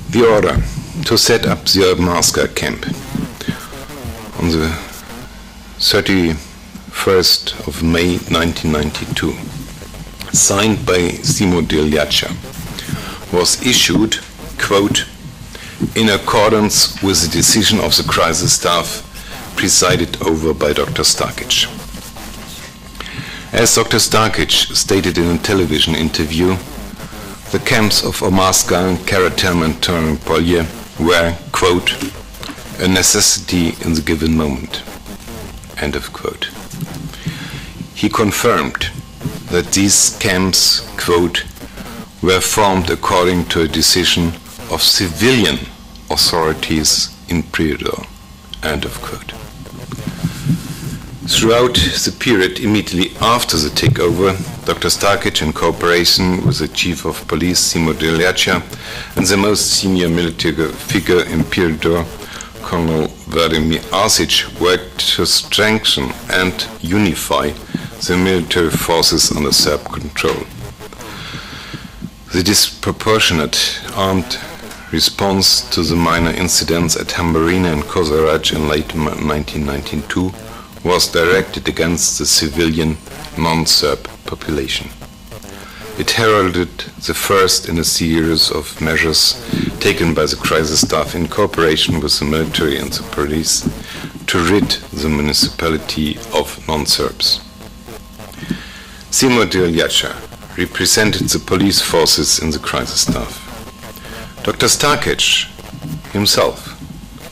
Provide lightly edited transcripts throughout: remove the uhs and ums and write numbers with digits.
The order to set up the Omarska camp on the 31st of May 1992, signed by Simo Deljača, was issued, quote, in accordance with the decision of the crisis staff presided over by Dr. Stakić. As Dr. Stakić stated in a television interview, the camps of Omarska and Karatem and Ternopolje were, quote, a necessity in the given moment, end of quote. He confirmed that these camps, quote, were formed according to a decision of civilian authorities in Prijedor, end of quote. Throughout the period immediately after the takeover, Dr. Stakić, in cooperation with the Chief of Police, Simo Deljača, and the most senior military figure in Prijedor, Colonel Vladimir Arsic, worked to strengthen and unify the military forces under Serb control. The disproportionate armed response to the minor incidents at Hambarina and Kozarac in late 1992 was directed against the civilian non-Serb population. It heralded the first in a series of measures taken by the crisis staff in cooperation with the military and the police to rid the municipality of non-Serbs. Simo Deljača represented the police forces in the crisis staff. Dr. Stakić himself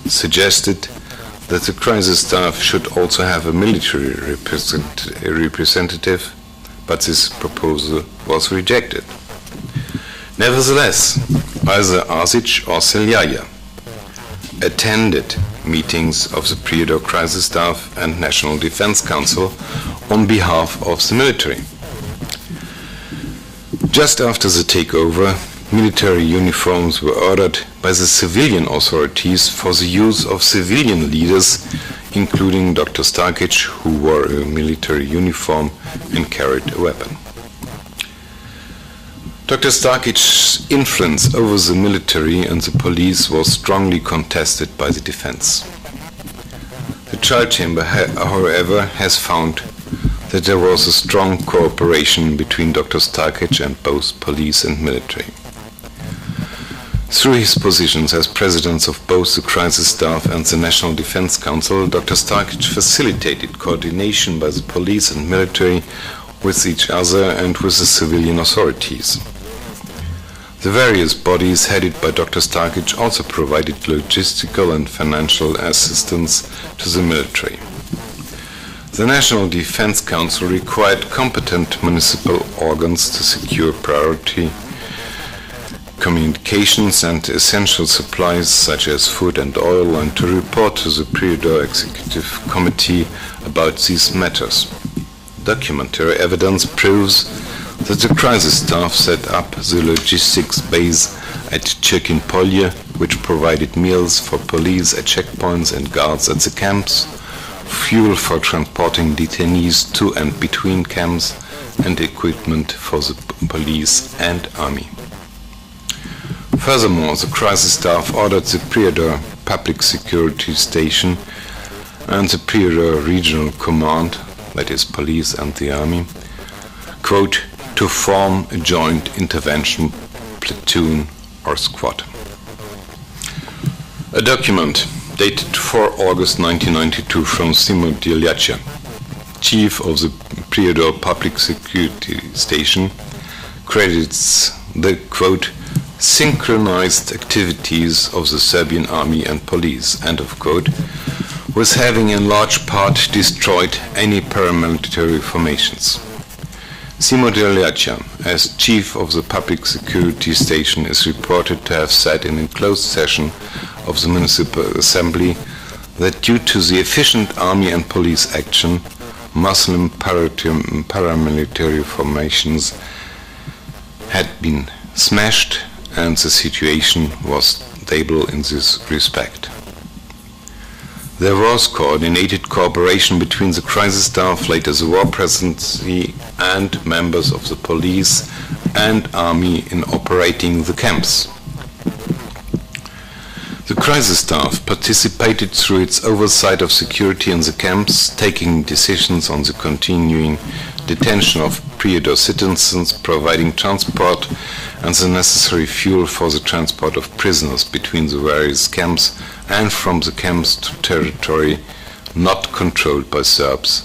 suggested that the crisis staff should also have a military representative, but this proposal was rejected. Nevertheless, either Arsic or Seljaja attended meetings of the Prijedor crisis staff and National Defense Council on behalf of the military. Just after the takeover, military uniforms were ordered by the civilian authorities for the use of civilian leaders, including Dr. Stakić, who wore a military uniform and carried a weapon. Dr. Stakić's influence over the military and the police was strongly contested by the defense. The trial chamber, however, has found that there was a strong cooperation between Dr. Stakić and both police and military. Through his positions as presidents of both the crisis staff and the National Defense Council, Dr. Stakić facilitated coordination by the police and military with each other and with the civilian authorities. The various bodies headed by Dr. Stakić also provided logistical and financial assistance to the military. The National Defense Council required competent municipal organs to secure priority communications and essential supplies such as food and oil, and to report to the Prijedor Executive Committee about these matters. Documentary evidence proves that the crisis staff set up the logistics base at Čerkinpolje, which provided meals for police at checkpoints and guards at the camps, fuel for transporting detainees to and between camps, and equipment for the police and army. Furthermore, the crisis staff ordered the Prijedor Public Security Station and the Prijedor Regional Command, that is police and the army, quote, to form a joint intervention platoon or squad. A document dated 4 August 1992 from Simo Deljača, chief of the Prijedor Public Security Station, credits the, quote, synchronized activities of the Serbian army and police, end of quote, with having in large part destroyed any paramilitary formations. Simo Deljača, as chief of the public security station, is reported to have said in a closed session of the municipal assembly that due to the efficient army and police action, Muslim paramilitary formations had been smashed and the situation was stable in this respect. There was coordinated cooperation between the crisis staff, later the war presidency, and members of the police and army in operating the camps. The crisis staff participated through its oversight of security in the camps, taking decisions on the continuing detention of Prijedor citizens, providing transport and the necessary fuel for the transport of prisoners between the various camps and from the camps to territory not controlled by Serbs,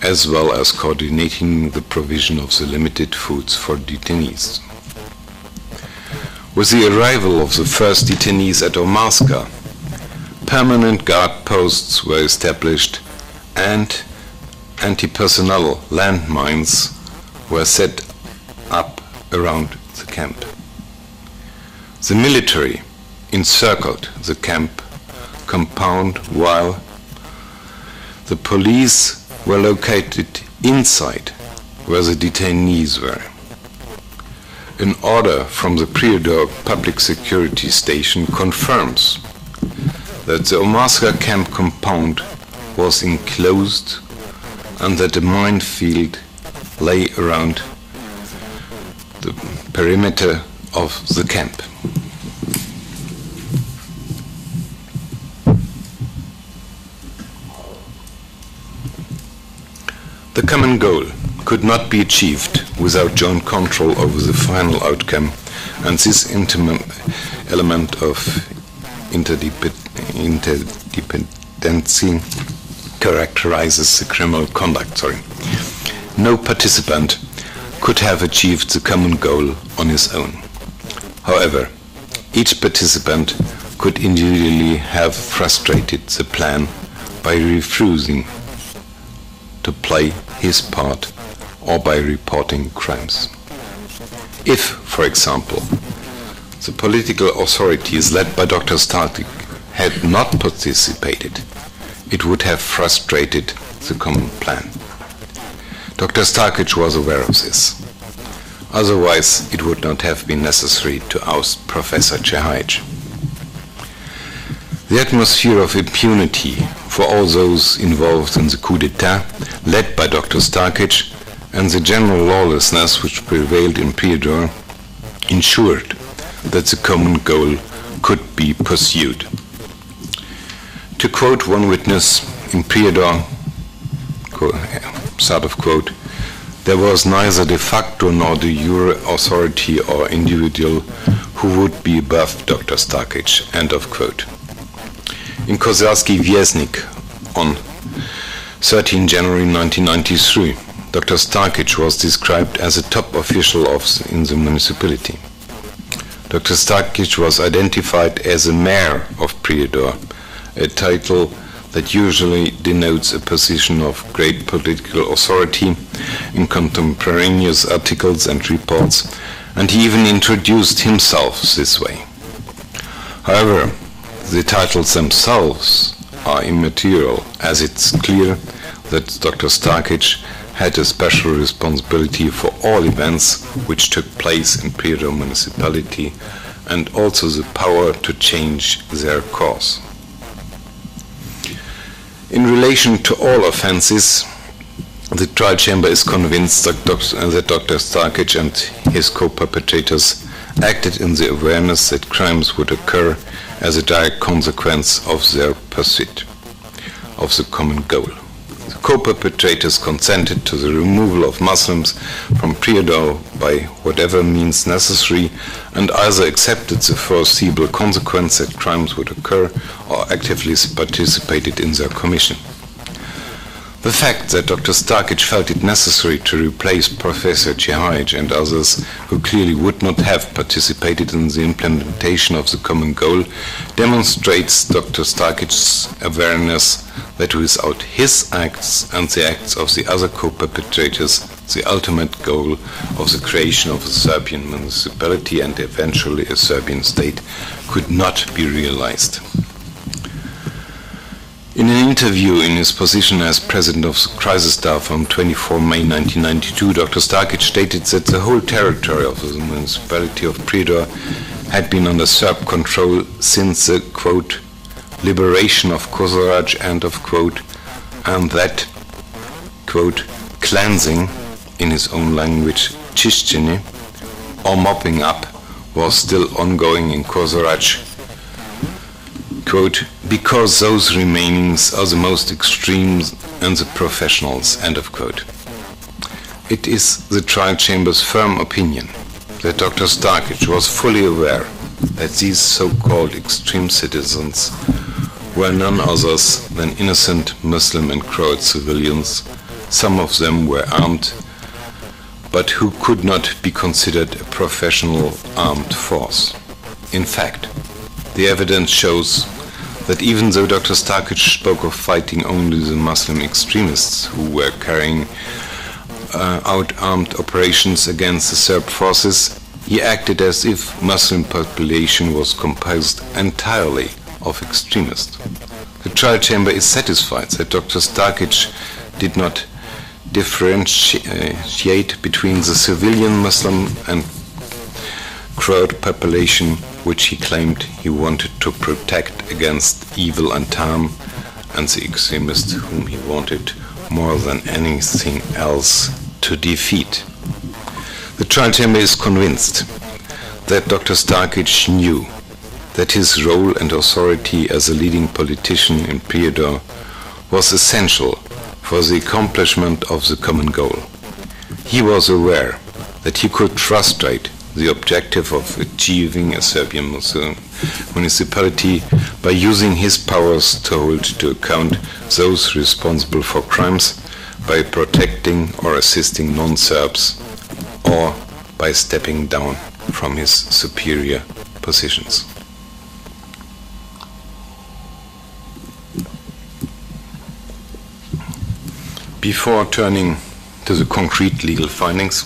as well as coordinating the provision of the limited foods for detainees. With the arrival of the first detainees at Omarska, permanent guard posts were established and anti-personnel landmines were set up around the camp. The military encircled the camp compound while the police were located inside where the detainees were. An order from the Prijedor Public Security Station confirms that the Omarska camp compound was enclosed and that a minefield lay around the perimeter of the camp. The common goal could not be achieved without joint control over the final outcome, and this element of interdependency characterizes the criminal conduct. No participant could have achieved the common goal on his own. However, each participant could individually have frustrated the plan by refusing to play his part or by reporting crimes. If, for example, the political authorities led by Dr. Stakić had not participated, it would have frustrated the common plan. Dr. Stakić was aware of this. Otherwise, it would not have been necessary to oust Professor Stakić. The atmosphere of impunity for all those involved in the coup d'etat, led by Dr. Stakić, and the general lawlessness which prevailed in Prijedor, ensured that the common goal could be pursued. To quote one witness, in Prijedor, start of quote, there was neither de facto nor de jure authority or individual who would be above Dr. Stakić, end of quote. In Kozarski Viesnik on 13 January 1993, Dr. Stakić was described as a top official in the municipality. Dr. Stakić was identified as a mayor of Prijedor, a title that usually denotes a position of great political authority in contemporaneous articles and reports, and he even introduced himself this way. However, the titles themselves are immaterial, as it's clear that Dr. Stakić had a special responsibility for all events which took place in Prijedor municipality, and also the power to change their course. In relation to all offenses, the trial chamber is convinced that Dr. Stakić and his co-perpetrators acted in the awareness that crimes would occur as a direct consequence of their pursuit of the common goal. The co-perpetrators consented to the removal of Muslims from Prijedor by whatever means necessary, and either accepted the foreseeable consequence that crimes would occur or actively participated in their commission. The fact that Dr. Stakić felt it necessary to replace Professor Stakić and others who clearly would not have participated in the implementation of the common goal demonstrates Dr. Stakić's awareness that without his acts and the acts of the other co-perpetrators, the ultimate goal of the creation of a Serbian municipality and eventually a Serbian state could not be realized. In an interview in his position as president of the crisis staff on 24 May 1992, Dr. Stakić stated that the whole territory of the municipality of Prijedor had been under Serb control since the, quote, liberation of Kozarac, end of quote, and that, quote, cleansing, in his own language, čišćenje, or mopping up, was still ongoing in Kozarac, quote, because those remainings are the most extreme and the professionals, end of quote. It is the trial chamber's firm opinion that Dr. Stakić was fully aware that these so-called extreme citizens were none others than innocent Muslim and Croat civilians. Some of them were armed, but who could not be considered a professional armed force. In fact, the evidence shows that even though Dr. Stakić spoke of fighting only the Muslim extremists who were carrying out armed operations against the Serb forces, he acted as if Muslim population was composed entirely of extremists. The trial chamber is satisfied that Dr. Stakić did not differentiate between the civilian Muslim and Croat population, which he claimed he wanted to protect against evil and harm, and the extremists whom he wanted more than anything else to defeat. The trial chamber is convinced that Dr. Stakić knew that his role and authority as a leading politician in Prijedor was essential for the accomplishment of the common goal. He was aware that he could frustrate the objective of achieving a Serbian municipality by using his powers to hold to account those responsible for crimes, by protecting or assisting non-Serbs, or by stepping down from his superior positions. Before turning to the concrete legal findings,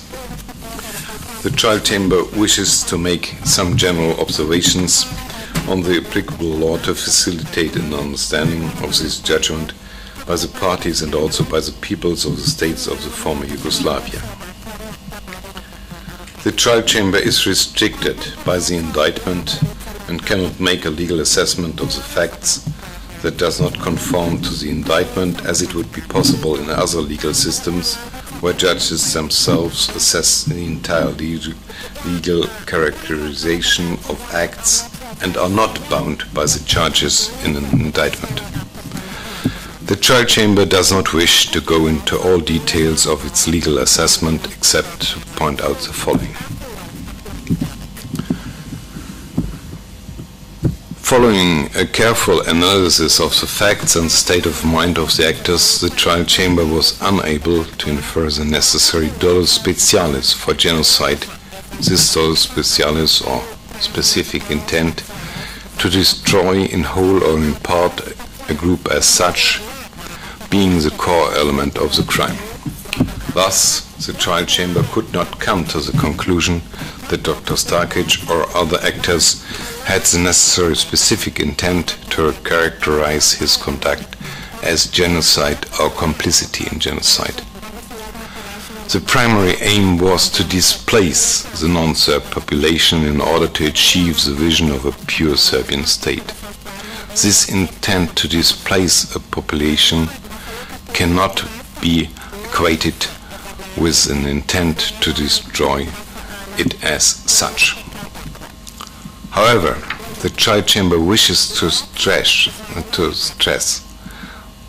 the trial chamber wishes to make some general observations on the applicable law to facilitate an understanding of this judgment by the parties and also by the peoples of the states of the former Yugoslavia. The trial chamber is restricted by the indictment and cannot make a legal assessment of the facts that does not conform to the indictment, as it would be possible in other legal systems where judges themselves assess the entire legal characterization of acts and are not bound by the charges in an indictment. The trial chamber does not wish to go into all details of its legal assessment except to point out the following. Following a careful analysis of the facts and the state of mind of the actors, the trial chamber was unable to infer the necessary dolus specialis for genocide. This dolus specialis, or specific intent, to destroy in whole or in part a group as such, being the core element of the crime. Thus, the trial chamber could not come to the conclusion that Dr. Stakić or other actors had the necessary specific intent to characterize his conduct as genocide or complicity in genocide. The primary aim was to displace the non-Serb population in order to achieve the vision of a pure Serbian state. This intent to displace a population cannot be equated with an intent to destroy it as such. However, the trial chamber wishes to stress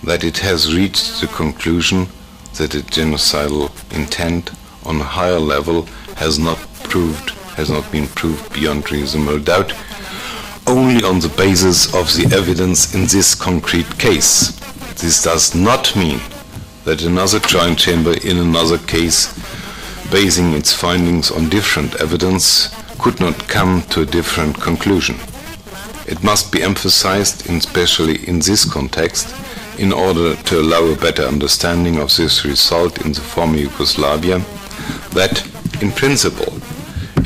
that it has reached the conclusion that a genocidal intent on a higher level has not been proved beyond reasonable doubt, only on the basis of the evidence in this concrete case. This does not mean that another trial chamber in another case, basing its findings on different evidence, could not come to a different conclusion. It must be emphasized, especially in this context, in order to allow a better understanding of this result in the former Yugoslavia, that, in principle,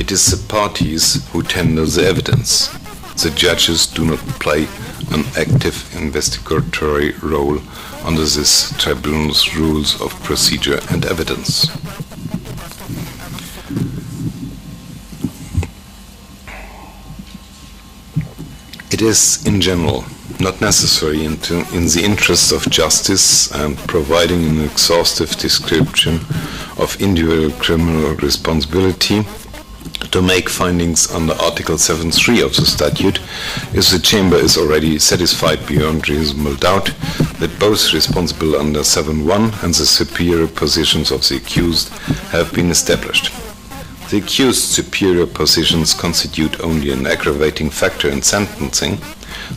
it is the parties who tender the evidence. The judges do not play an active investigatory role under this tribunal's rules of procedure and evidence. It is, in general, not necessary in the interest of justice and providing an exhaustive description of individual criminal responsibility, to make findings under Article 7.3 of the statute if the Chamber is already satisfied beyond reasonable doubt that both responsible under 7.1 and the superior positions of the accused have been established. The accused's superior positions constitute only an aggravating factor in sentencing,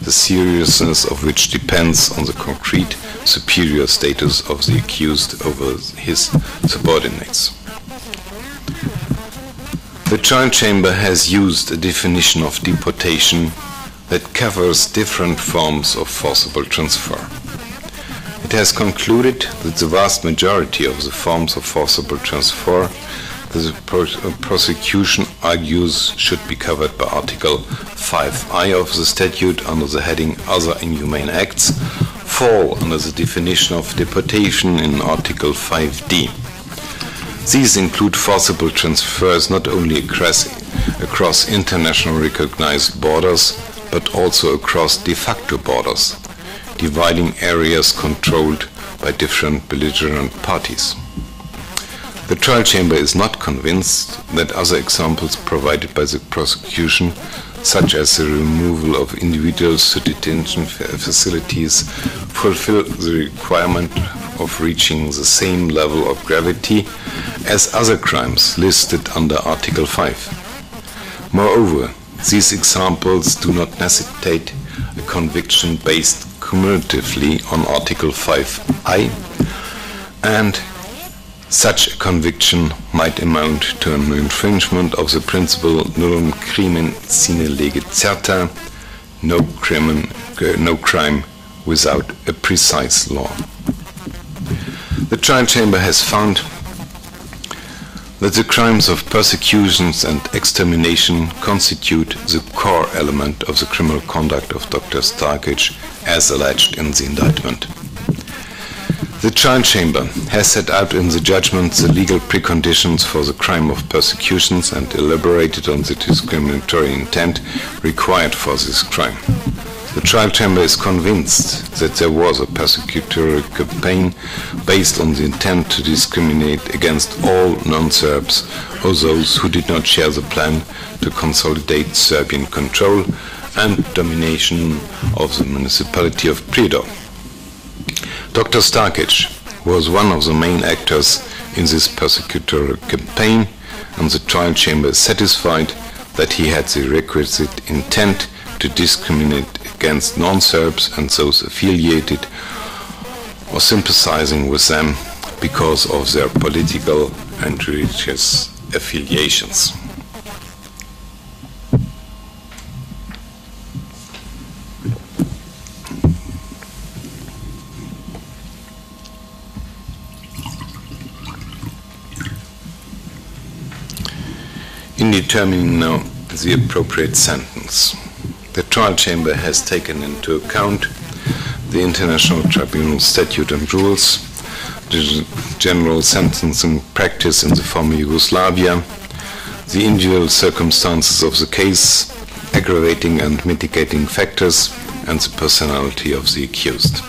the seriousness of which depends on the concrete superior status of the accused over his subordinates. The trial chamber has used a definition of deportation that covers different forms of forcible transfer. It has concluded that the vast majority of the forms of forcible transfer the prosecution argues should be covered by Article 5I of the statute under the heading Other Inhumane Acts fall under the definition of deportation in Article 5D. These include forcible transfers not only across international recognized borders, but also across de facto borders, dividing areas controlled by different belligerent parties. The trial chamber is not convinced that other examples provided by the prosecution, such as the removal of individuals to detention facilities, fulfill the requirement of reaching the same level of gravity as other crimes listed under Article 5. Moreover, these examples do not necessitate a conviction based cumulatively on Article 5I, and such a conviction might amount to an infringement of the principle nullum crimen sine lege certa, no crime without a precise law. The trial chamber has found that the crimes of persecutions and extermination constitute the core element of the criminal conduct of Dr. Stakić as alleged in the indictment. The trial chamber has set out in the judgment the legal preconditions for the crime of persecutions and elaborated on the discriminatory intent required for this crime. The trial chamber is convinced that there was a persecutory campaign based on the intent to discriminate against all non-Serbs or those who did not share the plan to consolidate Serbian control and domination of the Municipality of Prijedor. Dr. Stakić was one of the main actors in this persecutory campaign, and the trial chamber is satisfied that he had the requisite intent to discriminate against non-Serbs and those affiliated or sympathizing with them because of their political and religious affiliations. In determining now the appropriate sentence, the trial chamber has taken into account the International Tribunal Statute and Rules, the general sentencing practice in the former Yugoslavia, the individual circumstances of the case, aggravating and mitigating factors, and the personality of the accused.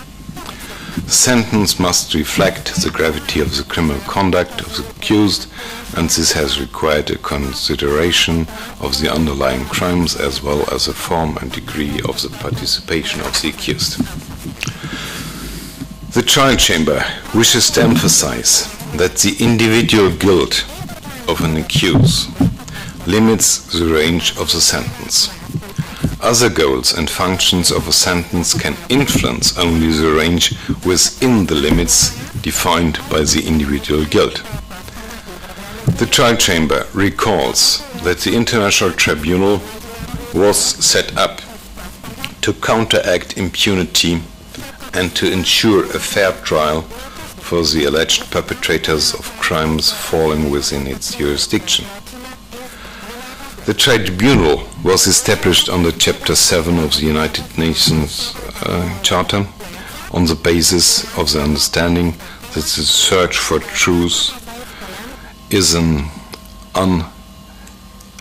The sentence must reflect the gravity of the criminal conduct of the accused, and this has required a consideration of the underlying crimes as well as the form and degree of the participation of the accused. The trial chamber wishes to emphasize that the individual guilt of an accused limits the range of the sentence. Other goals and functions of a sentence can influence only the range within the limits defined by the individual guilt. The trial chamber recalls that the International Tribunal was set up to counteract impunity and to ensure a fair trial for the alleged perpetrators of crimes falling within its jurisdiction. The tribunal was established under Chapter 7 of the United Nations Charter on the basis of the understanding that the search for truth is an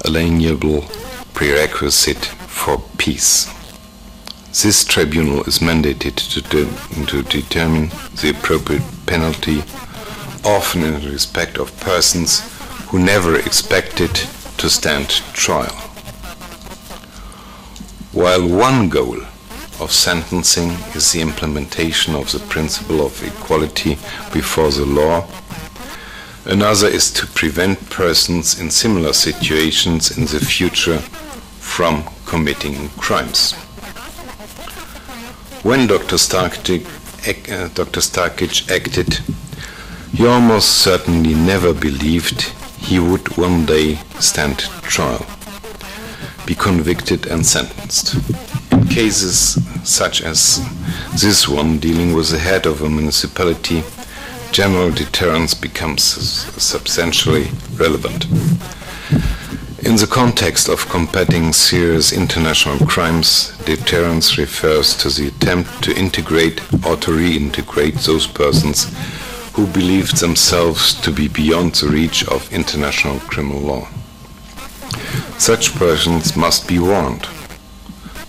unalienable prerequisite for peace. This tribunal is mandated to determine the appropriate penalty, often in respect of persons who never expected to stand trial. While one goal of sentencing is the implementation of the principle of equality before the law, another is to prevent persons in similar situations in the future from committing crimes. When Dr. Stakić acted, he almost certainly never believed he would one day stand trial, be convicted and sentenced. In cases such as this one, dealing with the head of a municipality, general deterrence becomes substantially relevant. In the context of combating serious international crimes, deterrence refers to the attempt to integrate or to reintegrate those persons who believe themselves to be beyond the reach of international criminal law. Such persons must be warned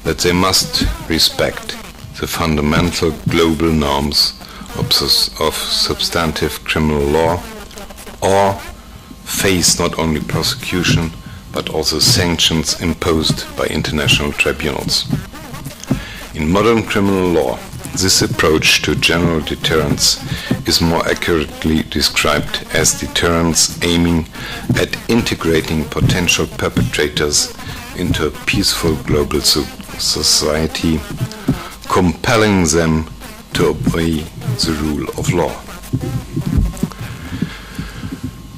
that they must respect the fundamental global norms of substantive criminal law, or face not only prosecution but also sanctions imposed by international tribunals. In modern criminal law, this approach to general deterrence is more accurately described as deterrence aiming at integrating potential perpetrators into a peaceful global society, compelling them to obey the rule of law.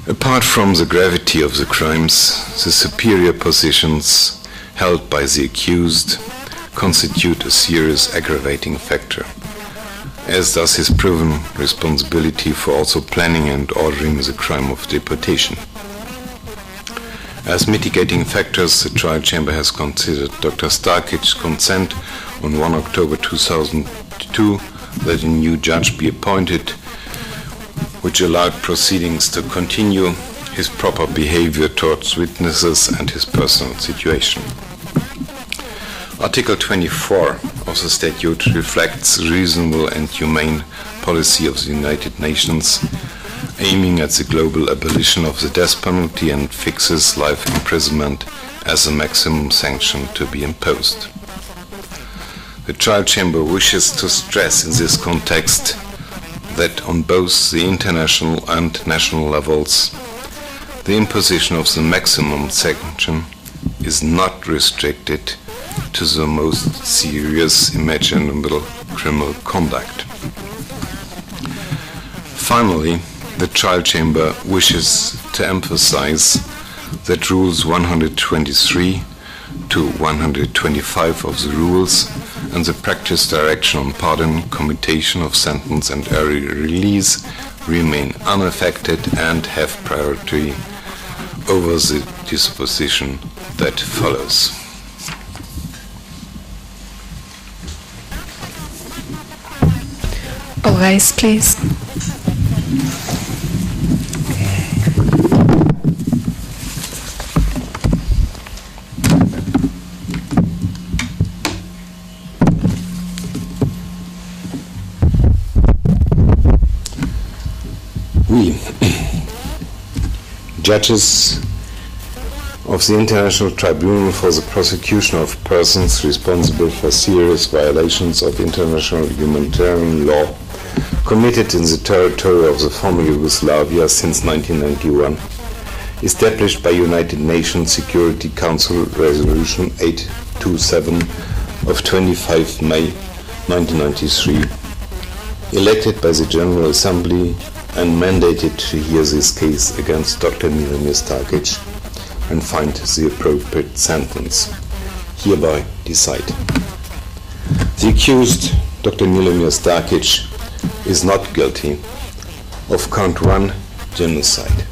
Apart from the gravity of the crimes, the superior positions held by the accused constitute a serious aggravating factor, as does his proven responsibility for also planning and ordering the crime of deportation. As mitigating factors, the trial chamber has considered Dr. Stakić's consent on 1 October 2002 that a new judge be appointed, which allowed proceedings to continue, his proper behavior towards witnesses and his personal situation. Article 24 of the statute reflects reasonable and humane policy of the United Nations, aiming at the global abolition of the death penalty, and fixes life imprisonment as the maximum sanction to be imposed. The trial chamber wishes to stress in this context that on both the international and national levels, the imposition of the maximum sanction is not restricted to the most serious imaginable criminal conduct. Finally, the trial chamber wishes to emphasize that Rules 123 to 125 of the rules and the practice direction on pardon, commutation of sentence and early release remain unaffected and have priority over the disposition that follows. All rise, please. We, judges of the International Tribunal for the Prosecution of Persons responsible for serious violations of international humanitarian law committed in the territory of the former Yugoslavia since 1991, established by United Nations Security Council Resolution 827 of 25 May 1993, elected by the General Assembly and mandated to hear this case against Dr. Milomir Stakić and find the appropriate sentence, hereby decide. The accused, Dr. Milomir Stakić, is not guilty of Count 1, genocide,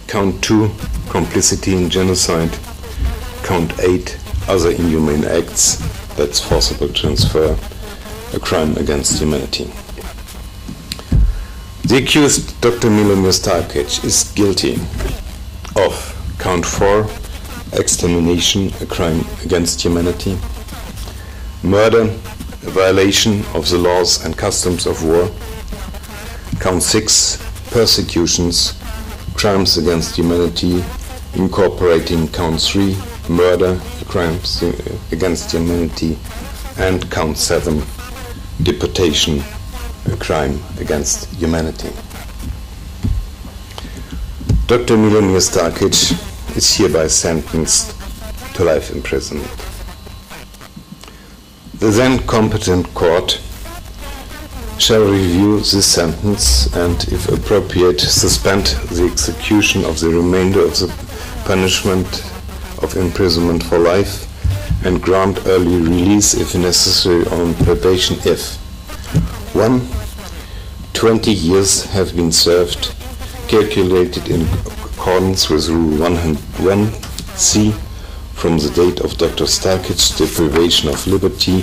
Count 2, complicity in genocide, Count 8, other inhumane acts, that's forcible transfer, a crime against humanity. The accused, Dr. Milomir Stakić, is guilty of Count 4, extermination, a crime against humanity, murder, a violation of the laws and customs of war. Count 6, persecutions, crimes against humanity, incorporating count 3, murder, crimes against humanity, and count 7, deportation, a crime against humanity. Dr. Milomir Stakić is hereby sentenced to life imprisonment. The then competent court shall review this sentence and, if appropriate, suspend the execution of the remainder of the punishment of imprisonment for life and grant early release if necessary on probation if 1. 20 years have been served, calculated in accordance with Rule 101C from the date of Dr. Stakić's deprivation of liberty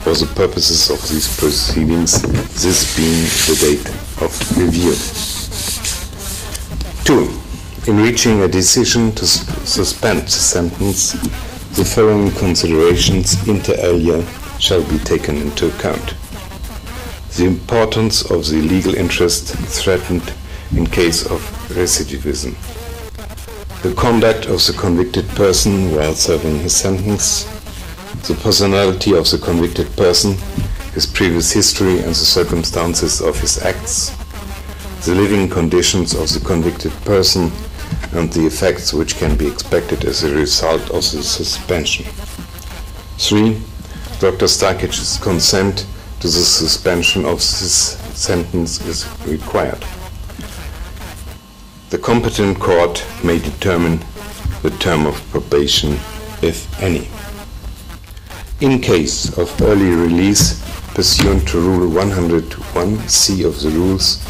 for the purposes of these proceedings, this being the date of review. 2. In reaching a decision to suspend the sentence, the following considerations inter alia shall be taken into account. The importance of the legal interest threatened in case of recidivism. The conduct of the convicted person while serving his sentence. The personality of the convicted person, his previous history and the circumstances of his acts. The living conditions of the convicted person and the effects which can be expected as a result of the suspension. 3. Dr. Stakić's consent to the suspension of this sentence is required. The competent court may determine the term of probation, if any. In case of early release pursuant to Rule 101C of the rules,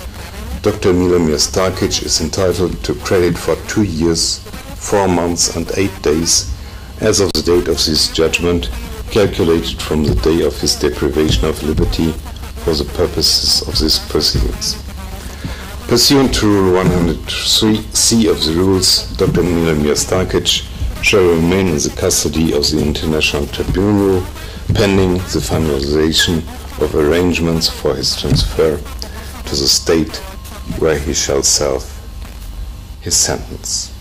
Dr. Milomir Stakić is entitled to credit for 2 years, 4 months and 8 days as of the date of this judgment, calculated from the day of his deprivation of liberty for the purposes of these proceedings. Pursuant to Rule 103C of the rules, Dr. Milomir Stakić shall remain in the custody of the International Tribunal pending the finalization of arrangements for his transfer to the state where he shall serve his sentence.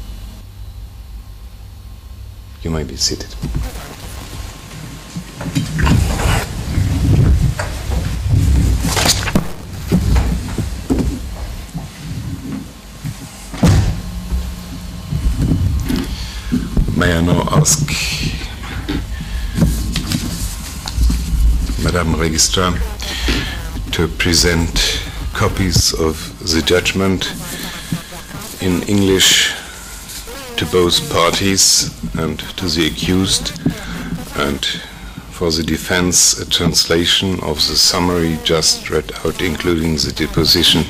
You may be seated. May I now ask Madame Registrar to present copies of the judgment in English to both parties and to the accused, and for the defense a translation of the summary just read out, including the deposition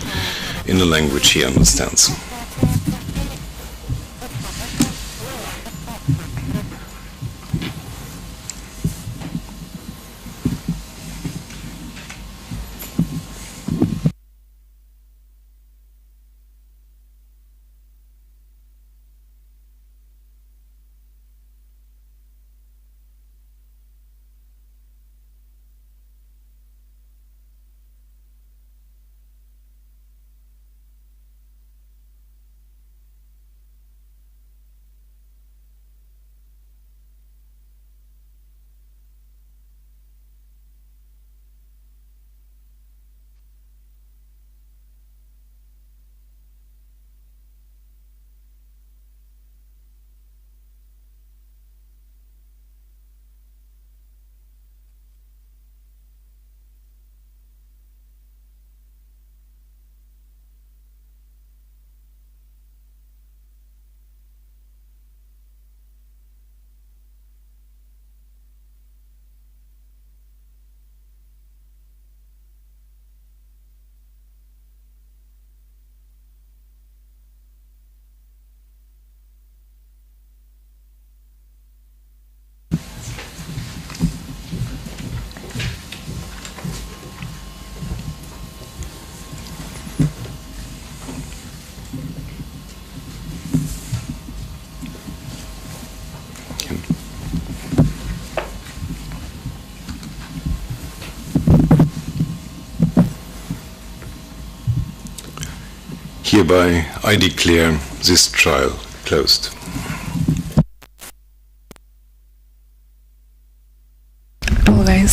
in a language he understands. hereby I declare this trial closed. All right,